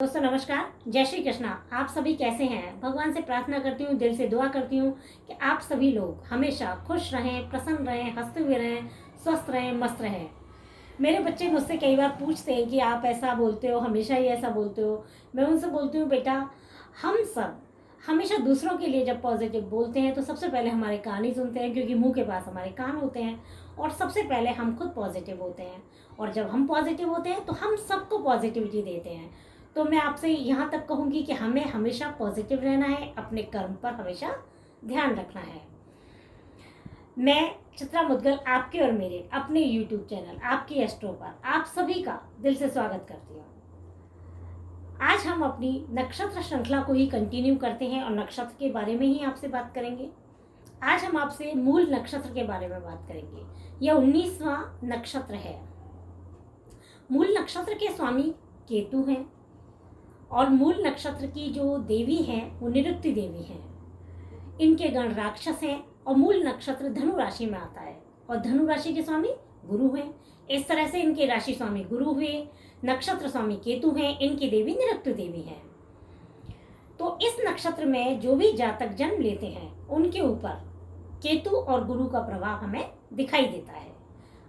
दोस्तों नमस्कार, जय श्री कृष्णा। आप सभी कैसे हैं? भगवान से प्रार्थना करती हूँ, दिल से दुआ करती हूँ कि आप सभी लोग हमेशा खुश रहें, प्रसन्न रहें, हंसते हुए रहें, स्वस्थ रहें, मस्त रहें। मेरे बच्चे मुझसे कई बार पूछते हैं कि आप ऐसा बोलते हो, हमेशा ही ऐसा बोलते हो। मैं उनसे बोलती हूँ, बेटा हम सब हमेशा दूसरों के लिए जब पॉजिटिव बोलते हैं तो सबसे पहले हमारे कान ही सुनते हैं, क्योंकि मुंह के पास हमारे कान होते हैं। और सबसे पहले हम खुद पॉजिटिव होते हैं, और जब हम पॉजिटिव होते हैं तो हम सबको पॉजिटिविटी देते हैं। तो मैं आपसे यहाँ तक कहूँगी कि हमें हमेशा पॉजिटिव रहना है, अपने कर्म पर हमेशा ध्यान रखना है। मैं चित्रा मुद्गल आपके और मेरे अपने YouTube चैनल आपकी एस्ट्रो पर आप सभी का दिल से स्वागत करती हूँ। आज हम अपनी नक्षत्र श्रृंखला को ही कंटिन्यू करते हैं और नक्षत्र के बारे में ही आपसे बात करेंगे। आज हम आपसे मूल नक्षत्र के बारे में बात करेंगे। यह 19वां नक्षत्र है। मूल नक्षत्र के स्वामी केतु हैं और मूल नक्षत्र की जो देवी हैं वो निरुक्ति देवी हैं। इनके गण राक्षस हैं और मूल नक्षत्र धनु राशि में आता है और धनु राशि के स्वामी गुरु हैं। इस तरह से इनके राशि स्वामी गुरु हुए, नक्षत्र स्वामी केतु हैं, इनकी देवी निरुक्ति देवी हैं। तो इस नक्षत्र में जो भी जातक जन्म लेते हैं उनके ऊपर केतु और गुरु का प्रभाव हमें दिखाई देता है।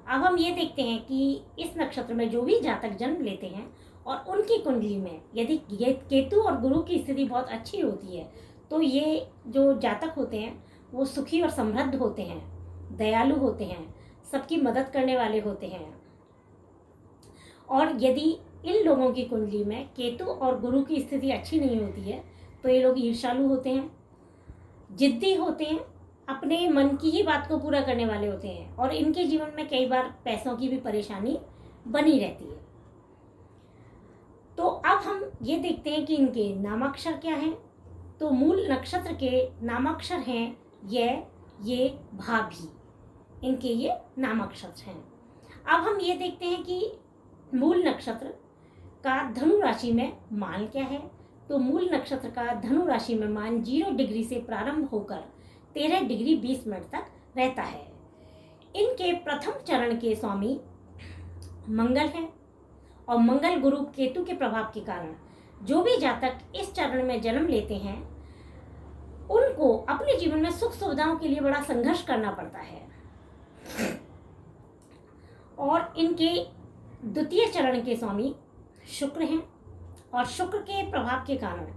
अब हम ये देखते हैं कि इस नक्षत्र में जो भी जातक जन्म लेते हैं और उनकी कुंडली में यदि केतु और गुरु की स्थिति बहुत अच्छी होती है तो ये जो जातक होते हैं वो सुखी और समृद्ध होते हैं, दयालु होते हैं, सबकी मदद करने वाले होते हैं। और यदि इन लोगों की कुंडली में केतु और गुरु की स्थिति अच्छी नहीं होती है तो ये लोग ईर्ष्यालु होते हैं, जिद्दी होते हैं, अपने मन की ही बात को पूरा करने वाले होते हैं और इनके जीवन में कई बार पैसों की भी परेशानी बनी रहती है। तो अब हम ये देखते हैं कि इनके नामाक्षर क्या हैं। तो मूल नक्षत्र के नामाक्षर हैं ये भाभी, इनके ये नामाक्षर हैं। अब हम ये देखते हैं कि मूल नक्षत्र का धनु राशि में मान क्या है। तो मूल नक्षत्र का धनु राशि में मान 0 डिग्री से प्रारंभ होकर 13 डिग्री 20 मिनट तक रहता है। इनके प्रथम चरण के स्वामी मंगल हैं और मंगल गुरु केतु के प्रभाव के कारण जो भी जातक इस चरण में जन्म लेते हैं उनको अपने जीवन में सुख सुविधाओं के लिए बड़ा संघर्ष करना पड़ता है। और इनके द्वितीय चरण के स्वामी शुक्र हैं और शुक्र के प्रभाव के कारण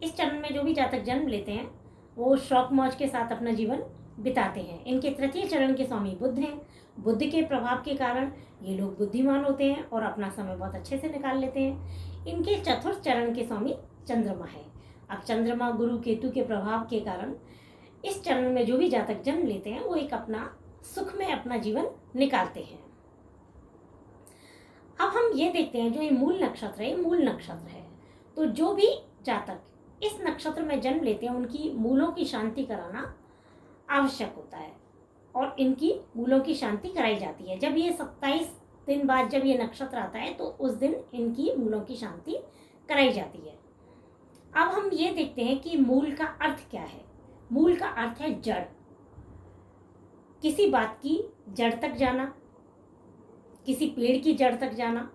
इस चरण में जो भी जातक जन्म लेते हैं वो शौक मौज के साथ अपना जीवन बिताते हैं। इनके तृतीय चरण के स्वामी बुध हैं। बुद्ध के प्रभाव के कारण ये लोग बुद्धिमान होते हैं और अपना समय बहुत अच्छे से निकाल लेते हैं। इनके चतुर्थ चरण के स्वामी चंद्रमा है। अब चंद्रमा गुरु केतु के प्रभाव के कारण इस चरण में जो भी जातक जन्म लेते हैं वो एक अपना सुख में अपना जीवन निकालते हैं। अब हम ये देखते हैं जो ये मूल नक्षत्र है, मूल नक्षत्र है। तो जो भी जातक इस नक्षत्र में जन्म लेते हैं उनकी मूलों की शांति कराना आवश्यक होता है और इनकी मूलों की शांति कराई जाती है। जब ये 27 दिन बाद जब ये नक्षत्र आता है तो उस दिन इनकी मूलों की शांति कराई जाती है। अब हम ये देखते हैं कि मूल का अर्थ क्या है। मूल का अर्थ है जड़, किसी बात की जड़ तक जाना, किसी पेड़ की जड़ तक जाना,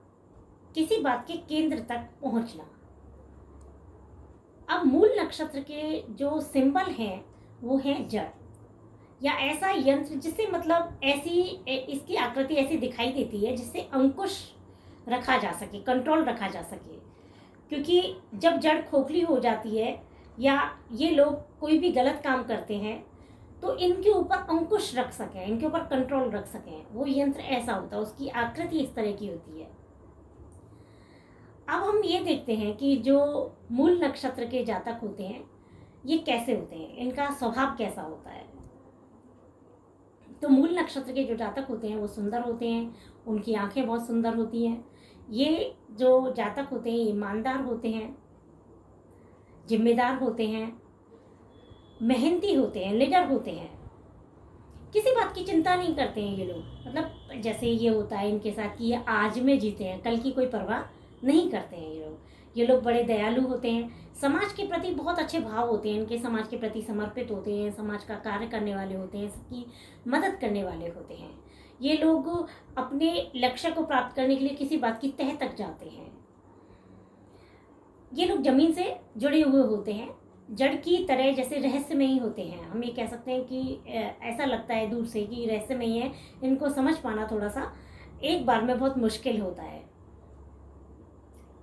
किसी बात के केंद्र तक पहुंचना। अब मूल नक्षत्र के जो सिंबल हैं वो है जड़ या ऐसा यंत्र जिससे मतलब ऐसी इसकी आकृति ऐसी दिखाई देती है जिससे अंकुश रखा जा सके, कंट्रोल रखा जा सके। क्योंकि जब जड़ खोखली हो जाती है या ये लोग कोई भी गलत काम करते हैं तो इनके ऊपर अंकुश रख सकें, इनके ऊपर कंट्रोल रख सकें, वो यंत्र ऐसा होता है, उसकी आकृति इस तरह की होती है। अब हम ये देखते हैं कि जो मूल नक्षत्र के जातक होते हैं ये कैसे होते हैं, इनका स्वभाव कैसा होता है। तो मूल नक्षत्र के जो जातक होते हैं वो सुंदर होते हैं, उनकी आंखें बहुत सुंदर होती हैं। ये जो जातक होते हैं ईमानदार होते हैं, जिम्मेदार होते हैं, मेहनती होते हैं, निडर होते हैं, किसी बात की चिंता नहीं करते हैं ये लोग। मतलब जैसे ये होता है इनके साथ कि ये आज में जीते हैं, कल की कोई परवाह नहीं करते हैं ये लोग। ये लोग बड़े दयालु होते हैं, समाज के प्रति बहुत अच्छे भाव होते हैं इनके, समाज के प्रति समर्पित होते हैं, समाज का कार्य करने वाले होते हैं, सबकी मदद करने वाले होते हैं। ये लोग अपने लक्ष्य को प्राप्त करने के लिए किसी बात की तह तक जाते हैं। ये लोग जमीन से जुड़े हुए होते हैं, जड़ की तरह जैसे रहस्यमयी होते हैं। हम ये कह सकते हैं कि ऐसा लगता है दूर से कि रहस्यमयी है, इनको समझ पाना थोड़ा सा एक बार में बहुत मुश्किल होता है।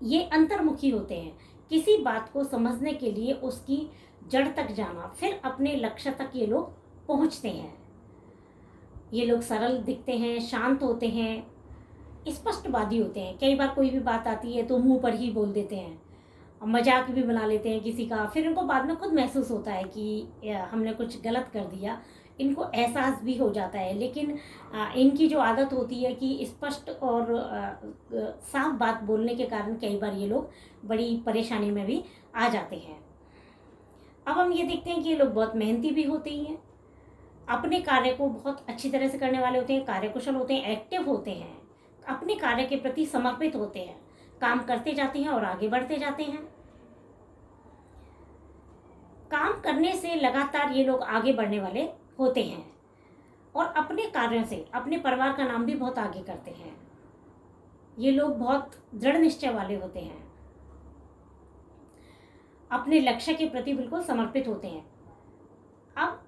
ये अंतर्मुखी होते हैं, किसी बात को समझने के लिए उसकी जड़ तक जाना, फिर अपने लक्ष्य तक ये लोग पहुंचते हैं। ये लोग सरल दिखते हैं, शांत होते हैं, स्पष्टवादी होते हैं। कई बार कोई भी बात आती है तो मुंह पर ही बोल देते हैं, और मजाक भी बना लेते हैं किसी का। फिर इनको बाद में खुद महसूस होता है कि हमने कुछ गलत कर दिया, इनको एहसास भी हो जाता है। लेकिन इनकी जो आदत होती है कि स्पष्ट और साफ बात बोलने के कारण कई बार ये लोग बड़ी परेशानी में भी आ जाते हैं। अब हम ये देखते हैं कि ये लोग बहुत मेहनती भी होते ही हैं, अपने कार्य को बहुत अच्छी तरह से करने वाले होते हैं, कार्यकुशल होते हैं, एक्टिव होते हैं, अपने कार्य के प्रति समर्पित होते हैं, काम करते जाते हैं और आगे बढ़ते जाते हैं। काम करने से लगातार ये लोग आगे बढ़ने वाले होते हैं और अपने कार्यों से अपने परिवार का नाम भी बहुत आगे करते हैं। ये लोग बहुत दृढ़ निश्चय वाले होते हैं, अपने लक्ष्य के प्रति बिल्कुल समर्पित होते हैं। अब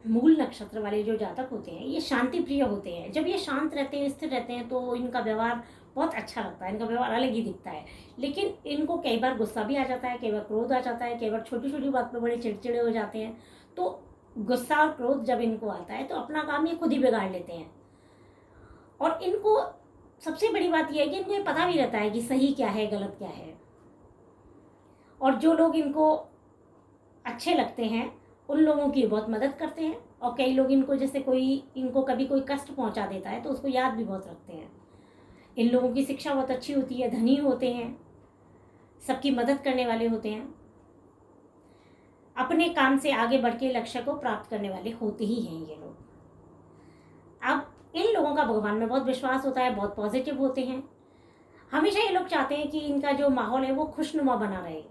मूल नक्षत्र वाले जो जातक होते हैं ये शांति प्रिय होते हैं। जब ये शांत रहते हैं, स्थिर रहते हैं, तो इनका व्यवहार बहुत अच्छा लगता है, इनका व्यवहार अलग ही दिखता है। लेकिन इनको कई बार गुस्सा भी आ जाता है, कई बार क्रोध आ जाता है, कई बार छोटी छोटी बात पर बड़े चिड़चिड़े हो जाते हैं। तो गुस्सा और क्रोध जब इनको आता है तो अपना काम ये खुद ही बिगाड़ लेते हैं। और इनको सबसे बड़ी बात यह है कि इनको ये पता भी रहता है कि सही क्या है, गलत क्या है। और जो लोग इनको अच्छे लगते हैं उन लोगों की बहुत मदद करते हैं। और कई लोग इनको, जैसे इनको कभी कोई कष्ट पहुंचा देता है तो उसको याद भी बहुत रखते हैं। इन लोगों की शिक्षा बहुत अच्छी होती है, धनी होते हैं, सबकी मदद करने वाले होते हैं, अपने काम से आगे बढ़ के लक्ष्य को प्राप्त करने वाले होते ही हैं ये लोग। अब इन लोगों का भगवान में बहुत विश्वास होता है, बहुत पॉजिटिव होते हैं। हमेशा ये लोग चाहते हैं कि इनका जो माहौल है वो खुशनुमा बना रहे,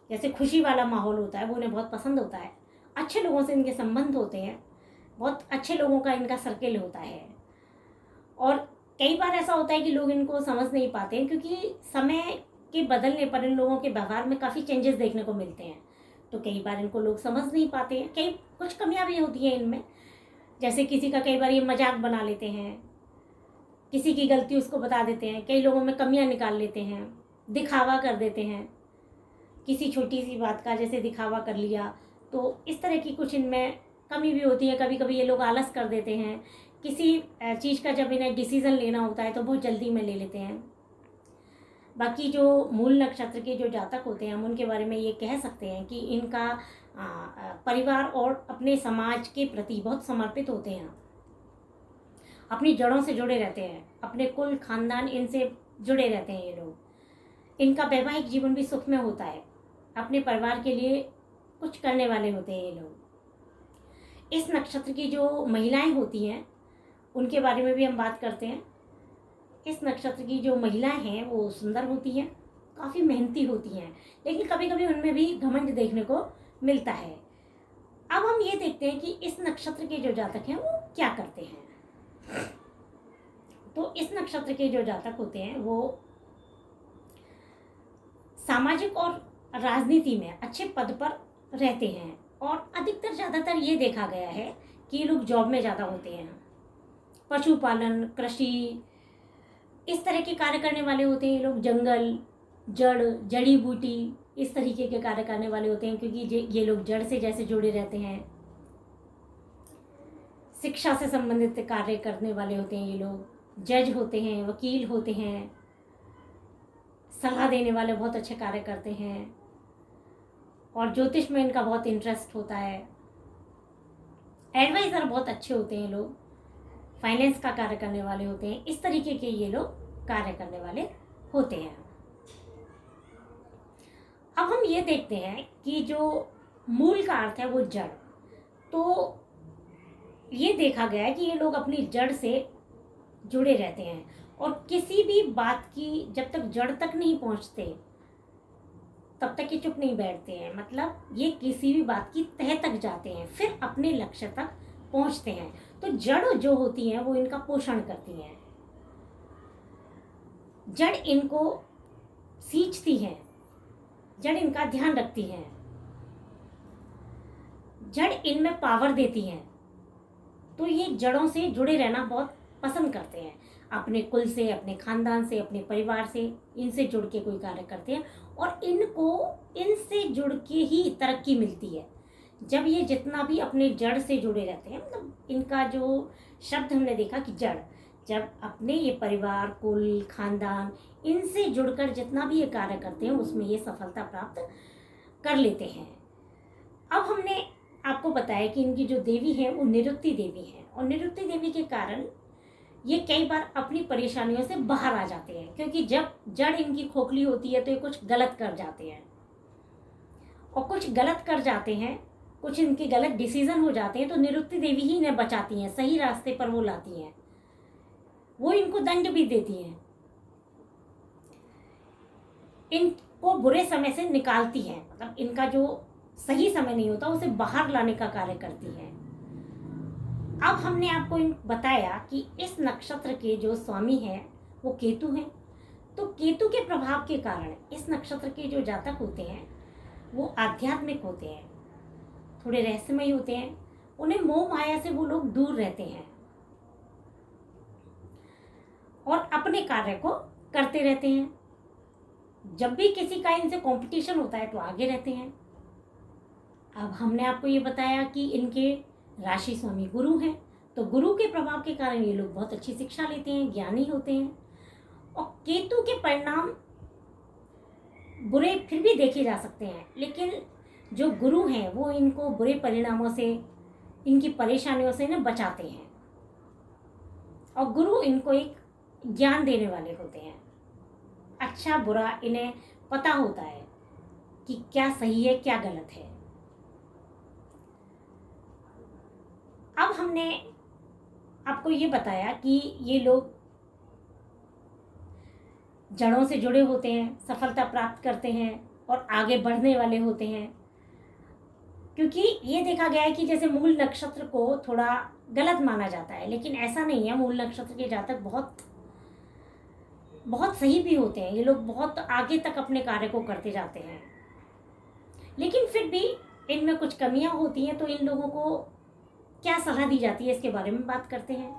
जैसे खुशी वाला माहौल होता है वो उन्हें बहुत पसंद होता है। अच्छे लोगों से इनके संबंध होते हैं, बहुत अच्छे लोगों का इनका सर्किल होता है। और कई बार ऐसा होता है कि लोग इनको समझ नहीं पाते हैं, क्योंकि समय के बदलने पर इन लोगों के व्यवहार में काफ़ी चेंजेस देखने को मिलते हैं। तो कई बार इनको लोग समझ नहीं पाते हैं। कुछ कमियां भी होती हैं इनमें, जैसे किसी का कई बार ये मजाक बना लेते हैं, किसी की गलती उसको बता देते हैं, कई लोगों में कमियां निकाल लेते हैं, दिखावा कर देते हैं, किसी छोटी सी बात का जैसे दिखावा कर लिया। तो इस तरह की कुछ इनमें कमी भी होती है। कभी कभी ये लोग आलस कर देते हैं, किसी चीज़ का जब इन्हें डिसीज़न लेना होता है तो बहुत जल्दी में ले लेते हैं। बाकी जो मूल नक्षत्र के जो जातक होते हैं हम उनके बारे में ये कह सकते हैं कि इनका परिवार और अपने समाज के प्रति बहुत समर्पित होते हैं, अपनी जड़ों से जुड़े रहते हैं, अपने कुल खानदान इनसे जुड़े रहते हैं ये लोग। इनका वैवाहिक जीवन भी सुखमय होता है, अपने परिवार के लिए कुछ करने वाले होते हैं ये लोग। इस नक्षत्र की जो महिलाएं होती हैं उनके बारे में भी हम बात करते हैं। इस नक्षत्र की जो महिलाएं हैं वो सुंदर होती हैं, काफ़ी मेहनती होती हैं, लेकिन कभी कभी उनमें भी घमंड देखने को मिलता है। अब हम ये देखते हैं कि इस नक्षत्र के जो जातक हैं वो क्या करते हैं। तो इस नक्षत्र के जो जातक होते हैं वो सामाजिक और राजनीति में अच्छे पद पर रहते हैं, और अधिकतर ज़्यादातर ये देखा गया है कि ये लोग जॉब में ज़्यादा होते हैं। पशुपालन, कृषि, इस तरह के कार्य करने वाले होते हैं ये लोग। जंगल, जड़ी बूटी, इस तरीके के कार्य करने वाले होते हैं, क्योंकि ये लोग जड़ से जैसे जुड़े रहते हैं। शिक्षा से संबंधित कार्य करने वाले होते हैं ये लोग। जज होते हैं, वकील होते हैं, सलाह देने वाले बहुत अच्छे कार्य करते हैं, और ज्योतिष में इनका बहुत इंटरेस्ट होता है। एडवाइज़र बहुत अच्छे होते हैं लोग, फाइनेंस का कार्य करने वाले होते हैं। इस तरीके के ये लोग कार्य करने वाले होते हैं। अब हम ये देखते हैं कि जो मूल का अर्थ है वो जड़। तो ये देखा गया है कि ये लोग अपनी जड़ से जुड़े रहते हैं, और किसी भी बात की जब तक जड़ तक नहीं पहुंचते तब तक ये चुप नहीं बैठते हैं। मतलब ये किसी भी बात की तह तक जाते हैं, फिर अपने लक्ष्य तक पहुंचते हैं। तो जड़ जो होती हैं वो इनका पोषण करती हैं। जड़ इनको सींचती हैं, जड़ इनका ध्यान रखती हैं, जड़ इनमें पावर देती हैं। तो ये जड़ों से जुड़े रहना बहुत पसंद करते हैं, अपने कुल से, अपने खानदान से, अपने परिवार से, इनसे जुड़ के कोई कार्य करते हैं और इनको इनसे जुड़ के ही तरक्की मिलती है। जब ये जितना भी अपने जड़ से जुड़े रहते हैं, मतलब इनका जो शब्द हमने देखा कि जड़, जब अपने ये परिवार, कुल, खानदान, इनसे जुड़कर जितना भी ये कार्य करते हैं उसमें ये सफलता प्राप्त कर लेते हैं। अब हमने आपको बताया कि इनकी जो देवी है वो निरुक्ति देवी है, और निरुक्ति देवी के कारण ये कई बार अपनी परेशानियों से बाहर आ जाते हैं, क्योंकि जब जड़ इनकी खोखली होती है तो ये कुछ गलत कर जाते हैं, और कुछ गलत कर जाते हैं, कुछ इनके गलत डिसीजन हो जाते हैं, तो निरुक्ति देवी ही इन्हें बचाती हैं, सही रास्ते पर वो लाती हैं, वो इनको दंड भी देती हैं, इनको बुरे समय से निकालती हैं, मतलब इनका जो सही समय नहीं होता उसे बाहर लाने का कार्य करती हैं। अब हमने आपको बताया कि इस नक्षत्र के जो स्वामी हैं वो केतु हैं, तो केतु के प्रभाव के कारण इस नक्षत्र के जो जातक होते हैं वो आध्यात्मिक होते हैं, थोड़े रहस्यमयी होते हैं, उन्हें मोह माया से वो लोग दूर रहते हैं और अपने कार्य को करते रहते हैं। जब भी किसी का इनसे कंपटीशन होता है तो आगे रहते हैं। अब हमने आपको ये बताया कि इनके राशि स्वामी गुरु हैं, तो गुरु के प्रभाव के कारण ये लोग बहुत अच्छी शिक्षा लेते हैं, ज्ञानी होते हैं, और केतु के परिणाम बुरे फिर भी देखे जा सकते हैं, लेकिन जो गुरु हैं वो इनको बुरे परिणामों से, इनकी परेशानियों से ना बचाते हैं, और गुरु इनको एक ज्ञान देने वाले होते हैं, अच्छा बुरा इन्हें पता होता है कि क्या सही है क्या गलत है। अब हमने आपको ये बताया कि ये लोग जड़ों से जुड़े होते हैं, सफलता प्राप्त करते हैं और आगे बढ़ने वाले होते हैं, क्योंकि ये देखा गया है कि जैसे मूल नक्षत्र को थोड़ा गलत माना जाता है, लेकिन ऐसा नहीं है। मूल नक्षत्र के जातक बहुत बहुत सही भी होते हैं, ये लोग बहुत आगे तक अपने कार्य को करते जाते हैं, लेकिन फिर भी इनमें कुछ कमियां होती हैं। तो इन लोगों को क्या सलाह दी जाती है इसके बारे में बात करते हैं।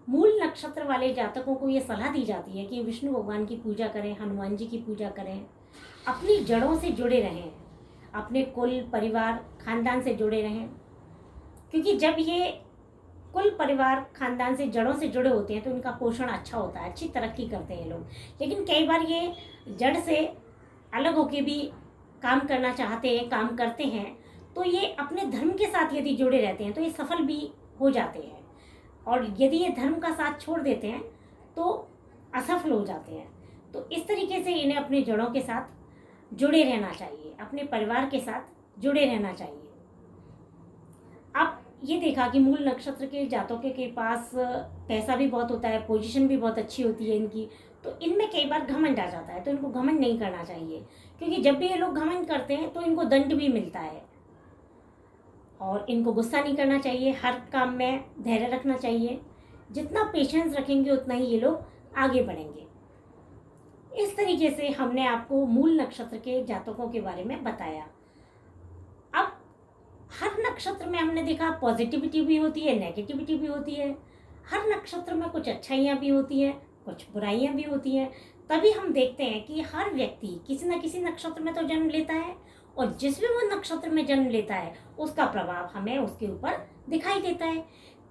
मूल नक्षत्र वाले जातकों को ये सलाह दी जाती है कि विष्णु भगवान की पूजा करें, हनुमान जी की पूजा करें, अपनी जड़ों से जुड़े रहें, अपने कुल, परिवार, खानदान से जुड़े रहें, क्योंकि जब ये कुल, परिवार, खानदान से, जड़ों से जुड़े होते हैं तो इनका पोषण अच्छा होता है, अच्छी तरक्की करते हैं लोग। लेकिन कई बार ये जड़ से अलग होके भी काम करना चाहते हैं, काम करते हैं, तो ये अपने धर्म के साथ यदि जुड़े रहते हैं तो ये सफल भी हो जाते हैं, और यदि ये धर्म का साथ छोड़ देते हैं तो असफल हो जाते हैं। तो इस तरीके से इन्हें अपने जड़ों के साथ जुड़े रहना चाहिए, अपने परिवार के साथ जुड़े रहना चाहिए। अब ये देखा कि मूल नक्षत्र के जातकों के पास पैसा भी बहुत होता है, पोजीशन भी बहुत अच्छी होती है इनकी, तो इनमें कई बार घमंड आ जाता है, तो इनको घमंड नहीं करना चाहिए, क्योंकि जब भी ये लोग घमंड करते हैं तो इनको दंड भी मिलता है। और इनको गुस्सा नहीं करना चाहिए, हर काम में धैर्य रखना चाहिए, जितना पेशेंस रखेंगे उतना ही ये लोग आगे बढ़ेंगे। इस तरीके से हमने आपको मूल नक्षत्र के जातकों के बारे में बताया। अब हर नक्षत्र में हमने देखा पॉजिटिविटी भी होती है, नेगेटिविटी भी होती है, हर नक्षत्र में कुछ अच्छाइयाँ भी होती हैं, कुछ बुराइयाँ भी होती हैं। तभी हम देखते हैं कि हर व्यक्ति किसी न किसी नक्षत्र में तो जन्म लेता है, और जिस भी वो नक्षत्र में जन्म लेता है उसका प्रभाव हमें उसके ऊपर दिखाई देता है।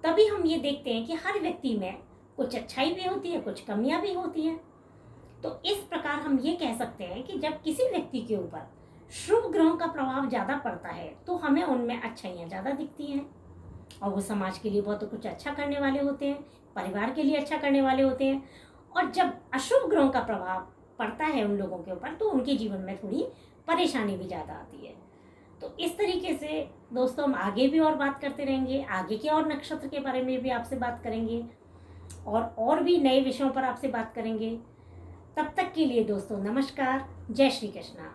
तभी हम ये देखते हैं कि हर व्यक्ति में कुछ अच्छाई भी होती है, कुछ कमियां भी होती हैं। तो इस प्रकार हम ये कह सकते हैं कि जब किसी व्यक्ति के ऊपर शुभ ग्रहों का प्रभाव ज़्यादा पड़ता है तो हमें उनमें अच्छाइयाँ ज़्यादा दिखती हैं, और वो समाज के लिए बहुत कुछ अच्छा करने वाले होते हैं, परिवार के लिए अच्छा करने वाले होते हैं। और जब अशुभ ग्रहों का प्रभाव पड़ता है उन लोगों के ऊपर तो उनके जीवन में थोड़ी परेशानी भी ज़्यादा आती है। तो इस तरीके से दोस्तों हम आगे भी और बात करते रहेंगे, आगे के और नक्षत्र के बारे में भी आपसे बात करेंगे, और भी नए विषयों पर आपसे बात करेंगे। तब तक के लिए दोस्तों नमस्कार, जय श्री कृष्णा।